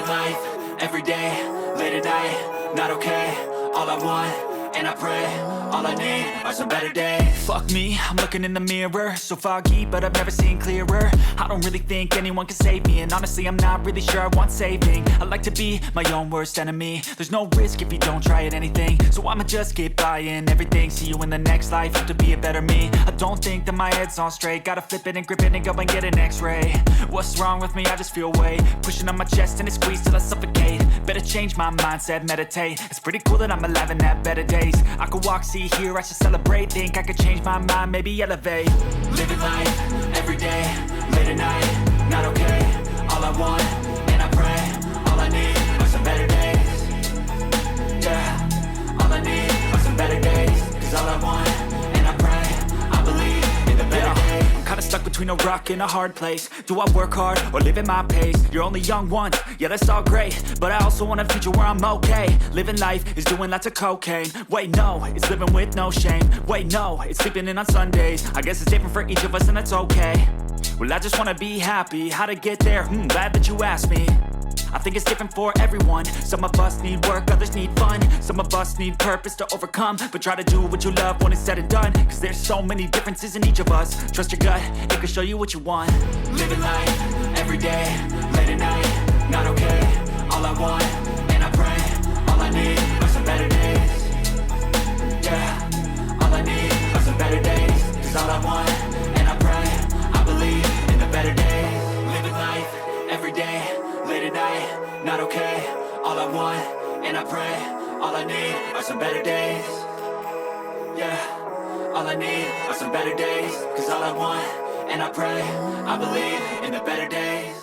Living life, every day, late at night, not okay. All I want, and I pray, all I need are some better days. Fuck me, I'm looking in the mirror, so foggy, but I've never seen clearer. I don't really think anyone can save me, and honestly I'm not really sure I want saving. I like to be my own worst enemy. There's no risk if you don't try at anything, so I'ma just keep buying everything. See you in the next life, hope to be a better me. I don't think that my head's on straight, gotta flip it and grip it and go and get an x-ray. What's wrong with me? I just feel weight pushing on my chest and it squeezes till I suffocate. Better change my mindset, meditate. It's pretty cool that I'm alive and have better days. I could walk, see, hear, I should celebrate. Think I could change my mind, maybe elevate. Living life, every day, late at night, not okay. All I want, and I pray, all I need are some better days. Yeah, all I need are some better days. Cause all I want, and I pray, I believe in the better days. I'm kinda stuck between a rock and a hard place. Do I work hard or live at my pace? You're only young once, yeah that's all great, but I also want a future where I'm okay. Living life is doing lots of cocaine. Wait no, it's living with no shame. Wait no, it's sleeping in on Sundays. I guess it's different for each of us and that's okay. Well I just wanna be happy, how to get there? Glad that you asked me. I think it's different for everyone. Some of us need work, others need fun. Some of us need purpose to overcome. But try to do what you love when it's said and done. Cause there's so many differences in each of us. Trust your gut, it can show you what you want. Living life, every day, late at night, not okay. All I want, and I pray, all I need are some better days. Yeah, all I need are some better days. Cause all I want, and I pray, I believe in the better days. Living life, every day, late at night, not okay. All I want, and I pray, all I need are some better days. Yeah, all I need are some better days. Cause all I want, and I pray, I believe in the better days.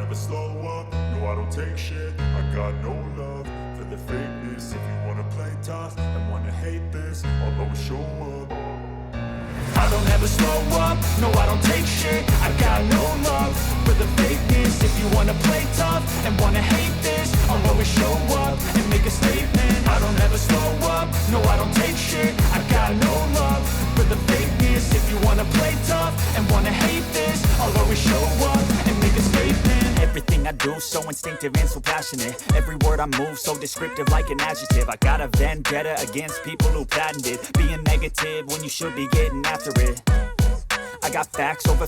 never slow up, no I don't take shit. I got no love for the fakeness. If you wanna play tough and wanna hate this, I'll always show up. I don't ever slow up, no I don't take shit. I got no love for the fakeness. If you wanna play tough and wanna hate this, I'll always show up and make a statement. I don't ever slow up, no I don't take shit. I got no love for the fakeness. If you wanna play tough and wanna hate this, I'll always show up and make a statement. Everything I do so instinctive and so passionate. Every word I move so descriptive like an adjective. I got a vendetta against people who patented being negative when you should be getting after it. I got facts over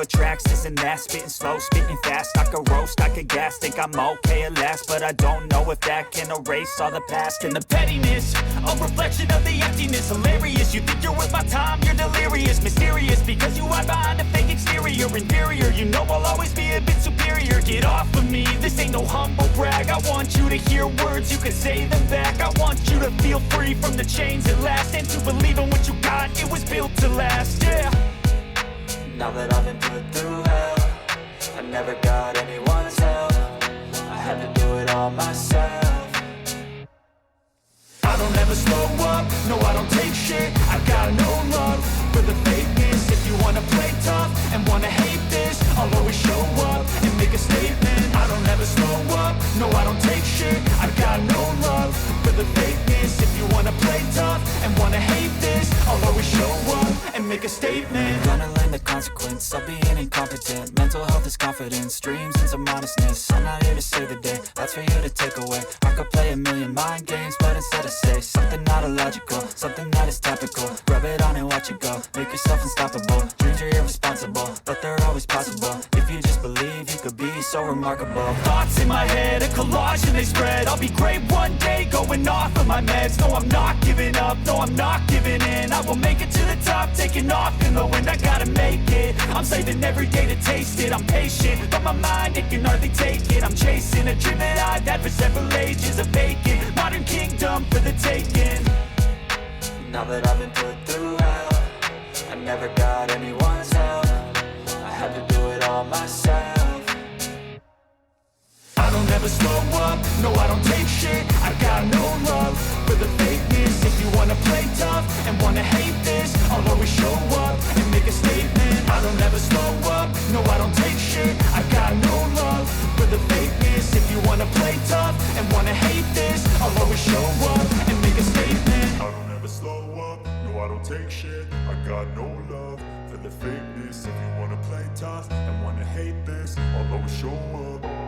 tracks, this and that. Spitting slow, spitting fast. I could roast, I could gas. Think I'm okay at last, but I don't know if that can erase all the past. And the pettiness, a reflection of the emptiness. Hilarious, you think you're worth my time, you're delirious. Mysterious, because you hide behind a fake exterior. Inferior, you know I'll always be a bit superior. Get off of me, this ain't no humble brag. I want you to hear words, you can say them back. I want you to feel free from the chains at last, and to believe in what you got, it was built to last, yeah. Now that I've been put through hell, I never got anyone's help. I had to do it all myself. I don't ever slow up, no I don't take shit. I got no love for the fakeness. If you wanna play tough and wanna hate this, I'll always show up and make a statement. I don't ever slow up, no I don't take shit. I got no love for the fakeness. If you wanna play tough and wanna hate this, I'll always show up and make a statement. Gonna learn the consequence of being incompetent. Mental health is confidence, dreams and some honestness. I'm not here to save the day, that's for you to take away. I could play a million mind games, but instead I say something not illogical, something that is topical. Rub it on and watch it go, make yourself unstoppable. Dreams are irresponsible, but they're always possible. If you just believe, you could be so remarkable. Thoughts in my head, a collage and they spread. I'll be great one day, going off of my meds. No, I'm not giving up, no, I'm not giving in. I will make it to the top, taking off in the wind. I gotta make it, I'm saving every day to taste it. I'm patient, but my mind, it can hardly take it. I'm chasing a dream that I've had for several ages. A vacant, modern kingdom for the taking. Now that I've been put through hell, I never got anyone's help. I had to do it all myself. I don't ever slow up, no I don't take shit. I got no love for the fakeness. If you wanna play tough and wanna hate this, I'll always show up and make a statement. I don't ever slow up, no I don't take shit. I got no love for the fakeness. If you wanna play tough and wanna hate this, I'll always show up and make a statement. I don't ever slow up, no I don't take shit. I got no love for the fakeness. If you wanna play tough and wanna hate this, I'll always show up.